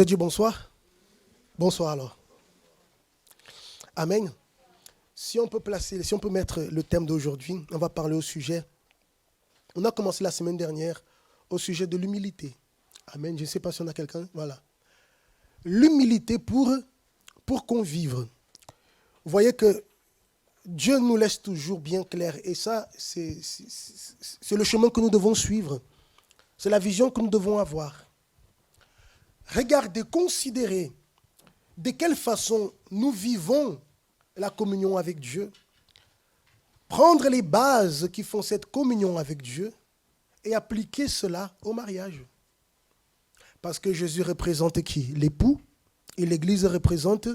ai dit bonsoir? Bonsoir alors. Amen. Si on peut mettre le thème d'aujourd'hui, on va parler au sujet. On a commencé la semaine dernière au sujet de l'humilité. Amen. Je ne sais pas si on a quelqu'un. Voilà. L'humilité pour convivre. Vous voyez que Dieu nous laisse toujours bien clair. Et ça, c'est le chemin que nous devons suivre. C'est la vision que nous devons avoir. Regardez, considérez de quelle façon nous vivons la communion avec Dieu. Prendre les bases qui font cette communion avec Dieu et appliquer cela au mariage. Parce que Jésus représente qui? L'époux, et l'Église représente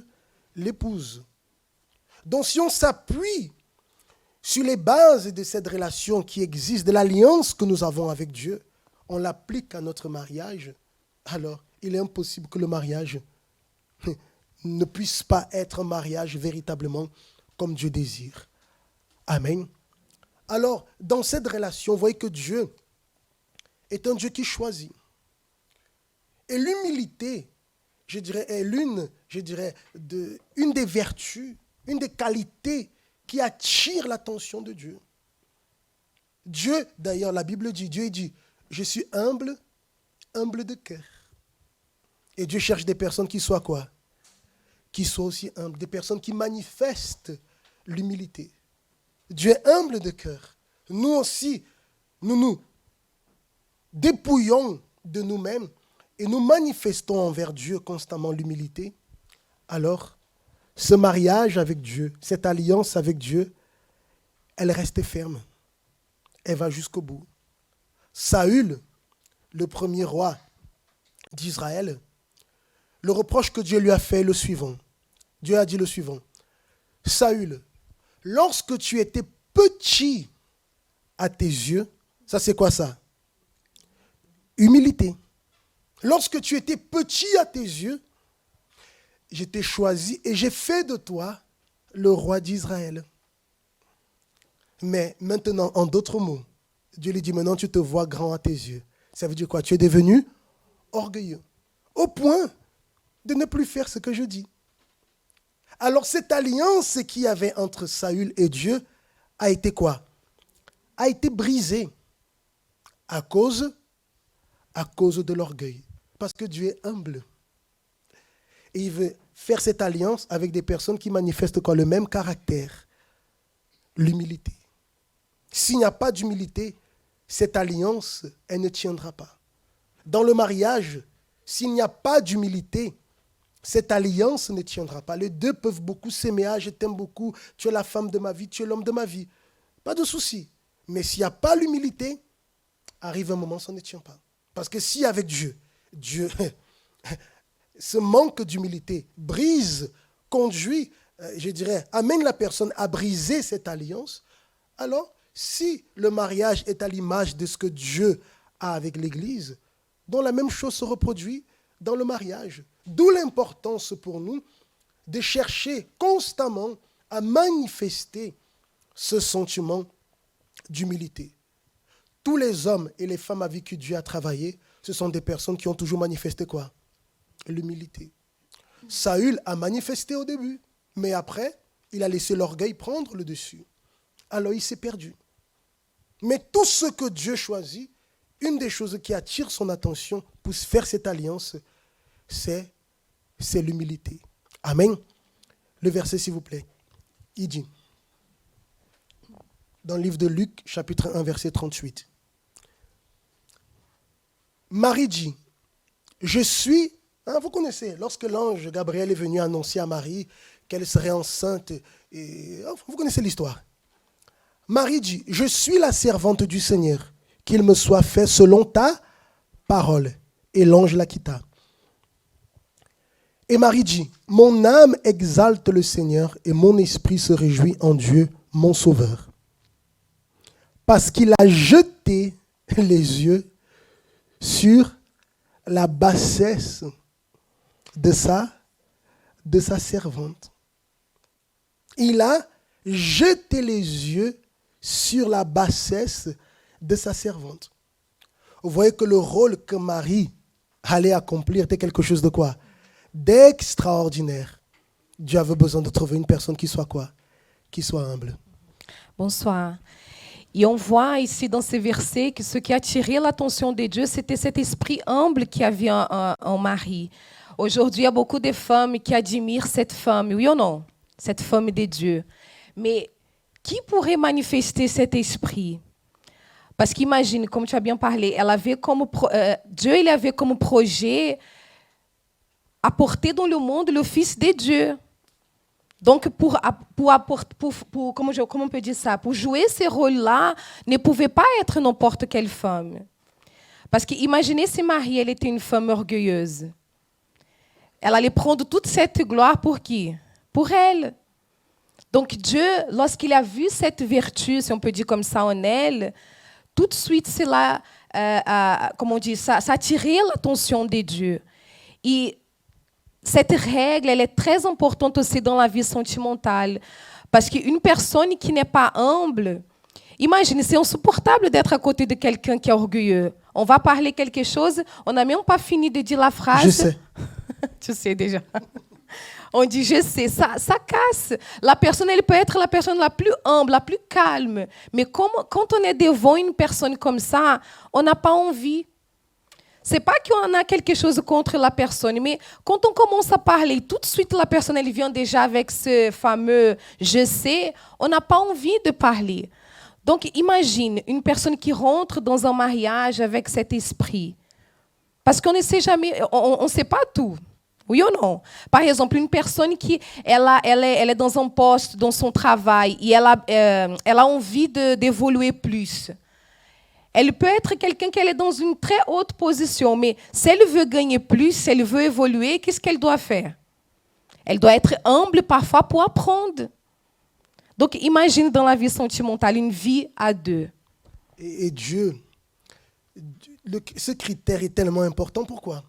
l'épouse. Donc si on s'appuie sur les bases de cette relation qui existe, de l'alliance que nous avons avec Dieu, on l'applique à notre mariage, alors il est impossible que le mariage ne puisse pas être un mariage véritablement comme Dieu désire. Amen. Alors, dans cette relation, vous voyez que Dieu est un Dieu qui choisit. Et l'humilité, je dirais, est une des vertus, une des qualités qui attire l'attention de Dieu. Dieu, d'ailleurs, la Bible dit, Dieu dit, je suis humble de cœur. Et Dieu cherche des personnes qui soient quoi? Qui soient aussi humbles, des personnes qui manifestent l'humilité. Dieu est humble de cœur. Nous aussi, nous dépouillons de nous-mêmes et nous manifestons envers Dieu constamment l'humilité. Alors, ce mariage avec Dieu, cette alliance avec Dieu, elle reste ferme. Elle va jusqu'au bout. Saül, le premier roi d'Israël, le reproche que Dieu lui a fait est le suivant. Dieu a dit le suivant. Saül, lorsque tu étais petit à tes yeux, ça c'est quoi ça? Humilité. Lorsque tu étais petit à tes yeux, je t'ai choisi et j'ai fait de toi le roi d'Israël. Mais maintenant, en d'autres mots, Dieu lui dit, maintenant tu te vois grand à tes yeux. Ça veut dire quoi? Tu es devenu orgueilleux. Au point de ne plus faire ce que je dis. Alors cette alliance qu'il y avait entre Saül et Dieu a été quoi? A été brisée à cause de l'orgueil. Parce que Dieu est humble. Et il veut faire cette alliance avec des personnes qui manifestent quoi? Le même caractère, l'humilité. S'il n'y a pas d'humilité, cette alliance, elle ne tiendra pas. Dans le mariage, s'il n'y a pas d'humilité, cette alliance ne tiendra pas. Les deux peuvent beaucoup s'aimer. Ah, je t'aime beaucoup, tu es la femme de ma vie, tu es l'homme de ma vie. Pas de souci. Mais s'il n'y a pas l'humilité, arrive un moment, ça ne tient pas. Parce que si avec Dieu, ce manque d'humilité conduit, amène la personne à briser cette alliance, alors si le mariage est à l'image de ce que Dieu a avec l'Église, donc la même chose se reproduit dans le mariage. D'où l'importance pour nous de chercher constamment à manifester ce sentiment d'humilité. Tous les hommes et les femmes avec qui Dieu a travaillé, ce sont des personnes qui ont toujours manifesté quoi? L'humilité. Saül a manifesté au début, mais après, il a laissé l'orgueil prendre le dessus. Alors il s'est perdu. Mais tout ce que Dieu choisit, une des choses qui attire son attention pour faire cette alliance, c'est l'humilité. Amen. Le verset, s'il vous plaît. Il dit, dans le livre de Luc, chapitre 1, verset 38. Marie dit, je suis, vous connaissez, lorsque l'ange Gabriel est venu annoncer à Marie qu'elle serait enceinte, vous connaissez l'histoire. Marie dit, je suis la servante du Seigneur, qu'il me soit fait selon ta parole. Et l'ange la quitta. Et Marie dit, mon âme exalte le Seigneur et mon esprit se réjouit en Dieu, mon Sauveur. Parce qu'il a jeté les yeux sur la bassesse de sa servante. Il a jeté les yeux sur la bassesse de sa servante. Vous voyez que le rôle que Marie aller accomplir, tu es quelque chose de quoi? D'extraordinaire. Dieu avait besoin de trouver une personne qui soit quoi? Qui soit humble. Bonsoir. Et on voit ici dans ces versets que ce qui attirait l'attention de Dieu, c'était cet esprit humble qui avait en Marie. Aujourd'hui, il y a beaucoup de femmes qui admirent cette femme, oui ou non? Cette femme de Dieu. Mais qui pourrait manifester cet esprit? Parce qu'imagine, comme tu as bien parlé, elle avait comme Dieu il avait comme projet apporter dans le monde le Fils de Dieu. Donc, comment on peut dire ça? Pour jouer ce rôle-là, ne pouvait pas être n'importe quelle femme. Parce que imaginez si Marie elle était une femme orgueilleuse. Elle allait prendre toute cette gloire pour qui? Pour elle. Donc, Dieu, lorsqu'il a vu cette vertu, si on peut dire comme ça, en elle, tout de suite, cela, comment on dit ça attirait l'attention de Dieu. Et cette règle, elle est très importante aussi dans la vie sentimentale. Parce qu'une personne qui n'est pas humble, imagine, c'est insupportable d'être à côté de quelqu'un qui est orgueilleux. On va parler quelque chose, on n'a même pas fini de dire la phrase. Je sais. Tu sais déjà. On dit je sais, ça casse. La personne, elle peut être la personne la plus humble, la plus calme. Mais quand on est devant une personne comme ça, on n'a pas envie. C'est pas qu'on a quelque chose contre la personne, mais quand on commence à parler, tout de suite la personne elle vient déjà avec ce fameux « je sais », on n'a pas envie de parler. Donc imagine une personne qui rentre dans un mariage avec cet esprit. Parce qu'on ne sait jamais, on ne sait pas tout. Oui ou non? Par exemple, une personne qui elle est dans un poste, dans son travail, et elle a envie d'évoluer plus. Elle peut être quelqu'un qui est dans une très haute position, mais si elle veut gagner plus, si elle veut évoluer, qu'est-ce qu'elle doit faire? Elle doit être humble parfois pour apprendre. Donc, imagine dans la vie sentimentale une vie à deux. Et Dieu, ce critère est tellement important. Pourquoi?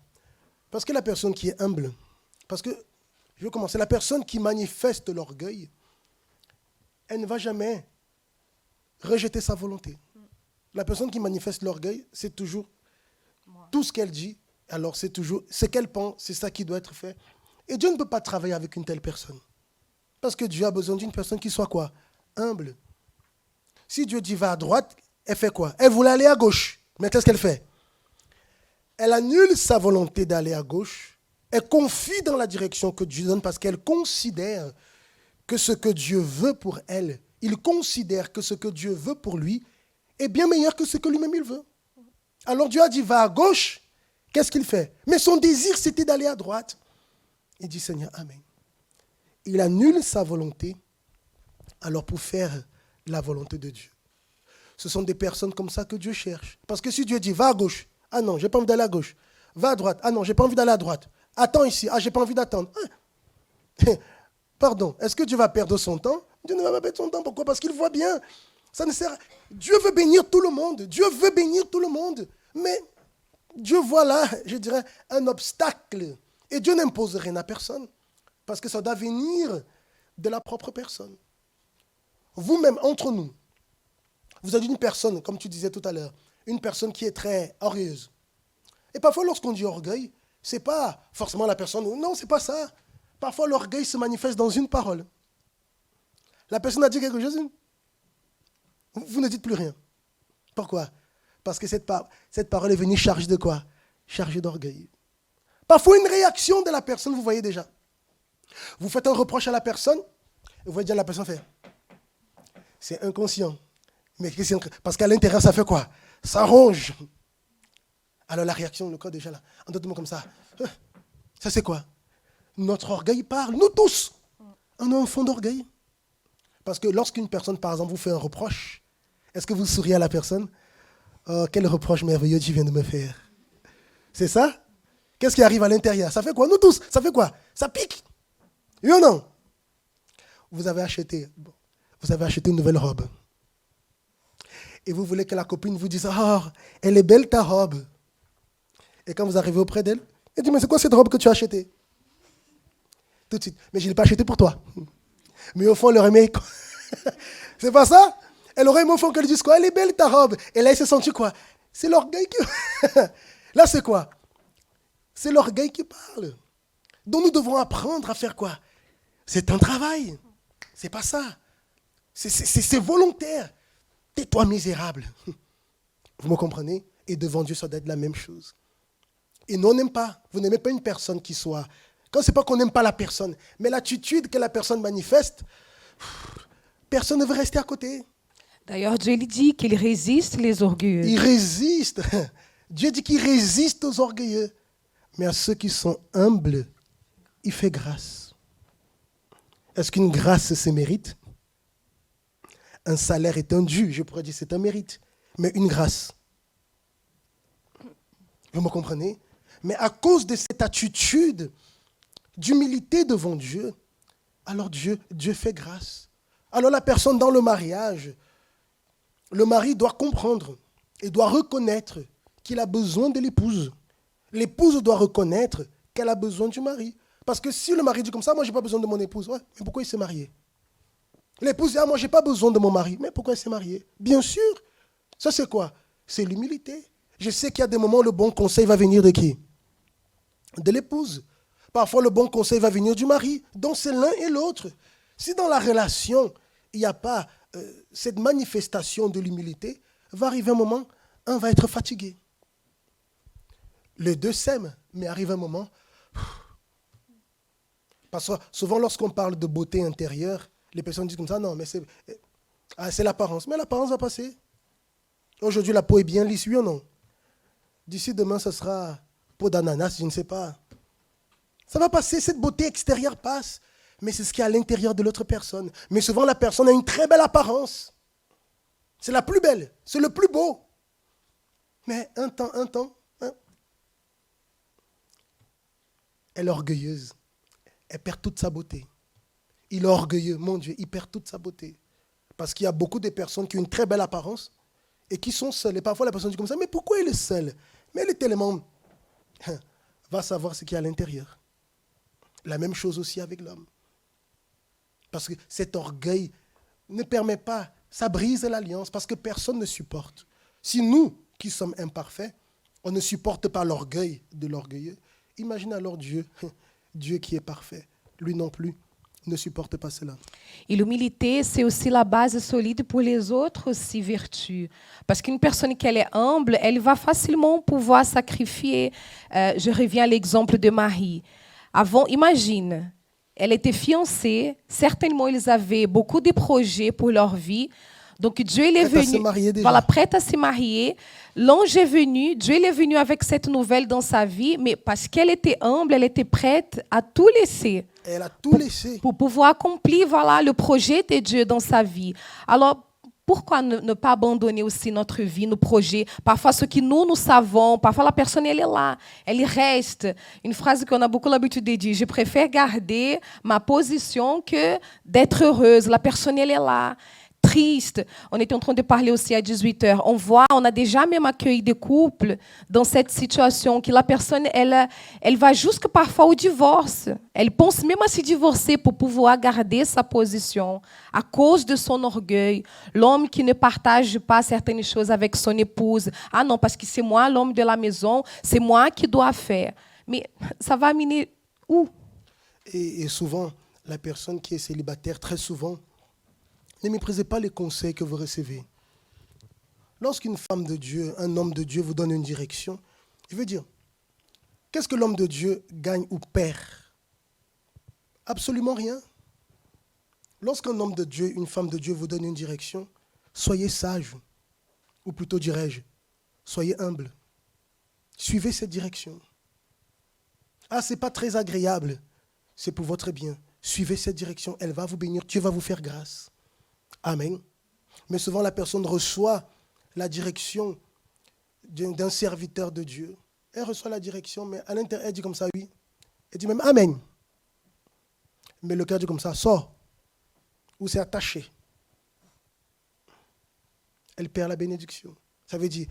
Parce que la personne qui est humble, parce que, je vais commencer, la personne qui manifeste l'orgueil, elle ne va jamais rejeter sa volonté. La personne qui manifeste l'orgueil, c'est toujours tout ce qu'elle dit, alors c'est toujours ce qu'elle pense, c'est ça qui doit être fait. Et Dieu ne peut pas travailler avec une telle personne. Parce que Dieu a besoin d'une personne qui soit quoi? Humble. Si Dieu dit va à droite, elle fait quoi? Elle voulait aller à gauche. Mais qu'est-ce qu'elle fait? Elle annule sa volonté d'aller à gauche. Elle confie dans la direction que Dieu donne parce qu'elle considère que ce que Dieu veut pour elle, il considère que ce que Dieu veut pour lui est bien meilleur que ce que lui-même il veut. Alors Dieu a dit va à gauche. Qu'est-ce qu'il fait? Mais son désir c'était d'aller à droite. Il dit Seigneur, Amen. Il annule sa volonté alors pour faire la volonté de Dieu. Ce sont des personnes comme ça que Dieu cherche. Parce que si Dieu dit va à gauche, ah non, j'ai pas envie d'aller à gauche. Va à droite, ah non, j'ai pas envie d'aller à droite. Attends ici, ah j'ai pas envie d'attendre. Ah. Pardon, est-ce que Dieu va perdre son temps? Dieu ne va pas perdre son temps. Pourquoi? Parce qu'il voit bien. Ça ne sert. Dieu veut bénir tout le monde. Dieu veut bénir tout le monde. Mais Dieu voit là, je dirais, un obstacle. Et Dieu n'impose rien à personne. Parce que ça doit venir de la propre personne. Vous-même, entre nous, vous êtes une personne, comme tu disais tout à l'heure, une personne qui est très orgueilleuse. Et parfois, lorsqu'on dit orgueil, ce n'est pas forcément la personne. Non, ce n'est pas ça. Parfois, l'orgueil se manifeste dans une parole. La personne a dit quelque chose, vous ne dites plus rien. Pourquoi? Parce que cette parole est venue chargée de quoi? Chargée d'orgueil. Parfois, une réaction de la personne, vous voyez déjà. Vous faites un reproche à la personne, et vous voyez déjà la personne fait. C'est inconscient. Mais parce qu'à l'intérieur, ça fait quoi? Ça ronge. Alors la réaction, le corps déjà là, en d'autres mots comme ça. Ça c'est quoi? Notre orgueil parle. Nous tous, on a un fond d'orgueil. Parce que lorsqu'une personne, par exemple, vous fait un reproche, est-ce que vous souriez à la personne? Oh, quel reproche merveilleux tu viens de me faire. C'est ça? Qu'est-ce qui arrive à l'intérieur? Ça fait quoi? Nous tous, ça fait quoi? Ça pique. Oui ou non? Vous avez acheté une nouvelle robe. Et vous voulez que la copine vous dise, oh, elle est belle ta robe. Et quand vous arrivez auprès d'elle, elle dit, mais c'est quoi cette robe que tu as achetée? Tout de suite, mais je ne l'ai pas achetée pour toi. Mais au fond, elle aurait aimé. C'est pas ça? Elle aurait aimé au fond qu'elle dise quoi? Elle est belle ta robe. Et là, elle s'est sentie quoi? C'est l'orgueil qui... Là, c'est quoi? C'est l'orgueil qui parle. Donc nous devons apprendre à faire quoi? C'est un travail. C'est pas ça. C'est volontaire. Tais-toi misérable. Vous me comprenez? Et devant Dieu, ça doit être la même chose. Et nous, on n'aime pas. Vous n'aimez pas une personne qui soit... Quand c'est pas qu'on n'aime pas la personne, mais l'attitude que la personne manifeste, personne ne veut rester à côté. D'ailleurs, Dieu il dit qu'il résiste les orgueilleux. Il résiste. Dieu dit qu'il résiste aux orgueilleux. Mais à ceux qui sont humbles, il fait grâce. Est-ce qu'une grâce se mérite? Un salaire est un dû, je pourrais dire c'est un mérite. Mais une grâce. Vous me comprenez? Mais à cause de cette attitude d'humilité devant Dieu, alors Dieu fait grâce. Alors la personne dans le mariage, le mari doit comprendre et doit reconnaître qu'il a besoin de l'épouse. L'épouse doit reconnaître qu'elle a besoin du mari. Parce que si le mari dit comme ça, moi je n'ai pas besoin de mon épouse, ouais, mais pourquoi il s'est marié? L'épouse dit, moi je n'ai pas besoin de mon mari, mais pourquoi il s'est marié? Bien sûr, ça c'est quoi? C'est l'humilité. Je sais qu'il y a des moments où le bon conseil va venir de qui? De l'épouse. Parfois le bon conseil va venir du mari. Donc c'est l'un et l'autre. Si dans la relation, il n'y a pas cette manifestation de l'humilité, va arriver un moment, un va être fatigué. Les deux s'aiment, mais arrive un moment. Parce que souvent lorsqu'on parle de beauté intérieure, les personnes disent comme ça, non, mais c'est l'apparence. Mais l'apparence va passer. Aujourd'hui, la peau est bien lisse, oui ou non? D'ici demain, ce sera peau d'ananas, je ne sais pas. Ça va passer, cette beauté extérieure passe. Mais c'est ce qui est à l'intérieur de l'autre personne. Mais souvent, la personne a une très belle apparence. C'est la plus belle, c'est le plus beau. Mais un temps, elle est orgueilleuse. Elle perd toute sa beauté. Il est orgueilleux, mon Dieu, il perd toute sa beauté. Parce qu'il y a beaucoup de personnes qui ont une très belle apparence et qui sont seules. Et parfois, la personne dit comme ça, mais pourquoi elle est seule? Mais elle est tellement... Va savoir ce qu'il y a à l'intérieur. La même chose aussi avec l'homme. Parce que cet orgueil ne permet pas, ça brise l'alliance, parce que personne ne supporte. Si nous, qui sommes imparfaits, on ne supporte pas l'orgueil de l'orgueilleux, imagine alors Dieu, Dieu qui est parfait, lui non plus ne supporte pas cela. Et l'humilité, c'est aussi la base solide pour les autres aussi vertus. Parce qu'une personne qui est humble, elle va facilement pouvoir sacrifier. Je reviens à l'exemple de Marie. Avant, imagine, elle était fiancée, certainement ils avaient beaucoup de projets pour leur vie. Donc Dieu il est venu, voilà, prête à se marier. L'ange est venu, Dieu il est venu avec cette nouvelle dans sa vie, mais parce qu'elle était humble, elle était prête à tout laisser. Elle a tout laissé. Pour pouvoir accomplir, voilà, le projet de Dieu dans sa vie. Alors, pourquoi ne pas abandonner aussi notre vie, nos projets? Parfois, ce que nous savons, parfois la personne, elle est là, elle reste. Une phrase qu'on a beaucoup l'habitude de dire, je préfère garder ma position que d'être heureuse. La personne, elle est là. Triste. On était en train de parler aussi à 18h. On a déjà même accueilli des couples dans cette situation que la personne, elle va jusque parfois au divorce. Elle pense même à se divorcer pour pouvoir garder sa position à cause de son orgueil. L'homme qui ne partage pas certaines choses avec son épouse. Ah non, parce que c'est moi l'homme de la maison, c'est moi qui dois faire. Mais ça va amener où? Et souvent, la personne qui est célibataire, très souvent, ne méprisez pas les conseils que vous recevez. Lorsqu'une femme de Dieu, un homme de Dieu vous donne une direction, je veux dire, qu'est-ce que l'homme de Dieu gagne ou perd? Absolument rien. Lorsqu'un homme de Dieu, une femme de Dieu vous donne une direction, soyez sage, ou plutôt dirais-je, soyez humble. Suivez cette direction. Ah, ce n'est pas très agréable, c'est pour votre bien. Suivez cette direction, elle va vous bénir, Dieu va vous faire grâce. Amen. Mais souvent, la personne reçoit la direction d'un serviteur de Dieu. Elle reçoit la direction, mais à l'intérieur, elle dit comme ça, oui. Elle dit même Amen. Mais le cœur dit comme ça, sort. Ou c'est attaché. Elle perd la bénédiction. Ça veut dire,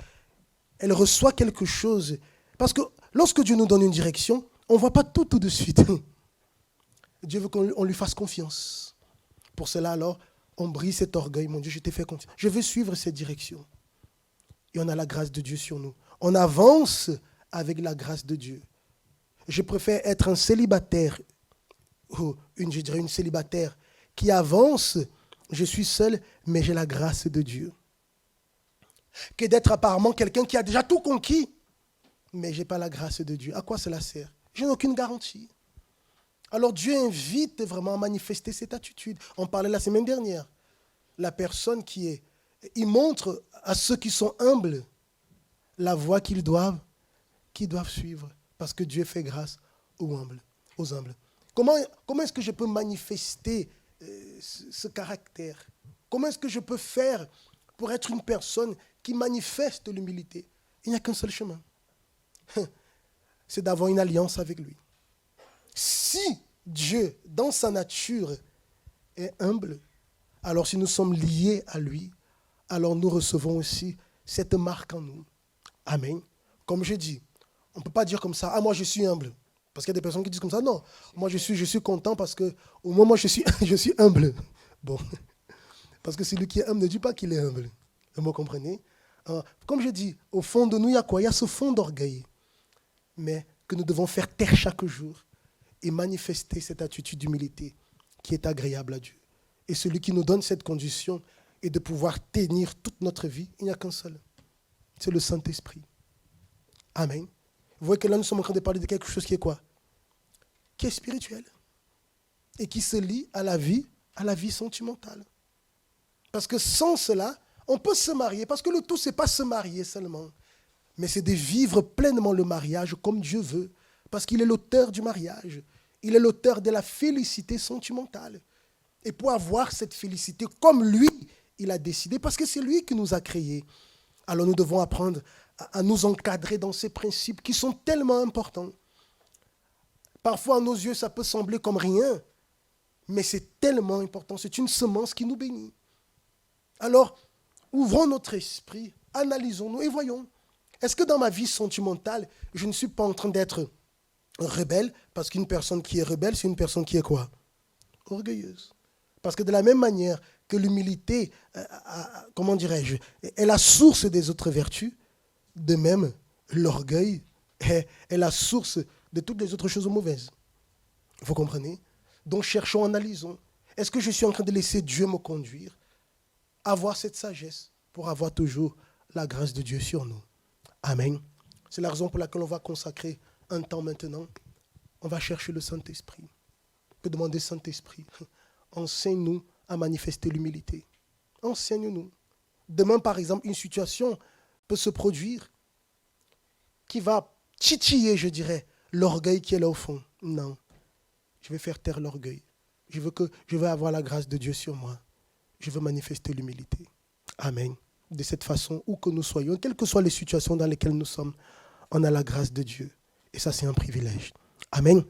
elle reçoit quelque chose. Parce que lorsque Dieu nous donne une direction, on ne voit pas tout de suite. Dieu veut qu'on lui fasse confiance. Pour cela, alors, on brise cet orgueil. Mon Dieu, je t'ai fait confiance. Je veux suivre cette direction. Et on a la grâce de Dieu sur nous. On avance avec la grâce de Dieu. je préfère être un célibataire, ou je dirais une célibataire qui avance, je suis seul, mais j'ai la grâce de Dieu. Que d'être apparemment quelqu'un qui a déjà tout conquis, mais je n'ai pas la grâce de Dieu. À quoi cela sert? Je n'ai aucune garantie. Alors Dieu invite vraiment à manifester cette attitude. On parlait la semaine dernière. La personne il montre à ceux qui sont humbles la voie qu'ils doivent suivre. Parce que Dieu fait grâce aux humbles. Comment est-ce que je peux manifester ce caractère? Comment est-ce que je peux faire pour être une personne qui manifeste l'humilité? Il n'y a qu'un seul chemin. C'est d'avoir une alliance avec lui. Si Dieu, dans sa nature, est humble, alors si nous sommes liés à lui, alors nous recevons aussi cette marque en nous. Amen. Comme je dis, on ne peut pas dire comme ça, moi je suis humble. Parce qu'il y a des personnes qui disent comme ça, non, moi je suis content parce que au moins moi je suis humble. Bon, parce que celui qui est humble ne dit pas qu'il est humble. Vous comprenez? Comme je dis, au fond de nous, il y a quoi? Il y a ce fond d'orgueil. Mais que nous devons faire taire chaque jour et manifester cette attitude d'humilité qui est agréable à Dieu. Et celui qui nous donne cette condition est de pouvoir tenir toute notre vie, il n'y a qu'un seul. C'est le Saint-Esprit. Amen. Vous voyez que là, nous sommes en train de parler de quelque chose qui est quoi? Qui est spirituel. Et qui se lie à la vie sentimentale. Parce que sans cela, on peut se marier. Parce que le tout, ce n'est pas se marier seulement. Mais c'est de vivre pleinement le mariage comme Dieu veut. Parce qu'il est l'auteur du mariage. Il est l'auteur de la félicité sentimentale. Et pour avoir cette félicité comme lui, il a décidé, parce que c'est lui qui nous a créés. Alors nous devons apprendre à nous encadrer dans ces principes qui sont tellement importants. Parfois, à nos yeux, ça peut sembler comme rien, mais c'est tellement important. C'est une semence qui nous bénit. Alors, ouvrons notre esprit, analysons-nous et voyons. Est-ce que dans ma vie sentimentale, je ne suis pas en train d'être rebelle? Parce qu'une personne qui est rebelle, c'est une personne qui est quoi? Orgueilleuse. Parce que de la même manière que l'humilité, comment dirais-je, est la source des autres vertus, de même, l'orgueil est la source de toutes les autres choses mauvaises. Vous comprenez? Donc cherchons, analysons. Est-ce que je suis en train de laisser Dieu me conduire? Avoir cette sagesse pour avoir toujours la grâce de Dieu sur nous. Amen. C'est la raison pour laquelle on va consacrer un temps maintenant. On va chercher le Saint-Esprit. On peut demander Saint-Esprit, enseigne-nous à manifester l'humilité. Enseigne-nous. Demain, par exemple, une situation peut se produire qui va titiller, je dirais, l'orgueil qui est là au fond. Non, je vais faire taire l'orgueil. Je veux avoir la grâce de Dieu sur moi. Je veux manifester l'humilité. Amen. De cette façon, où que nous soyons, quelles que soient les situations dans lesquelles nous sommes, on a la grâce de Dieu. Et ça, c'est un privilège. Amen.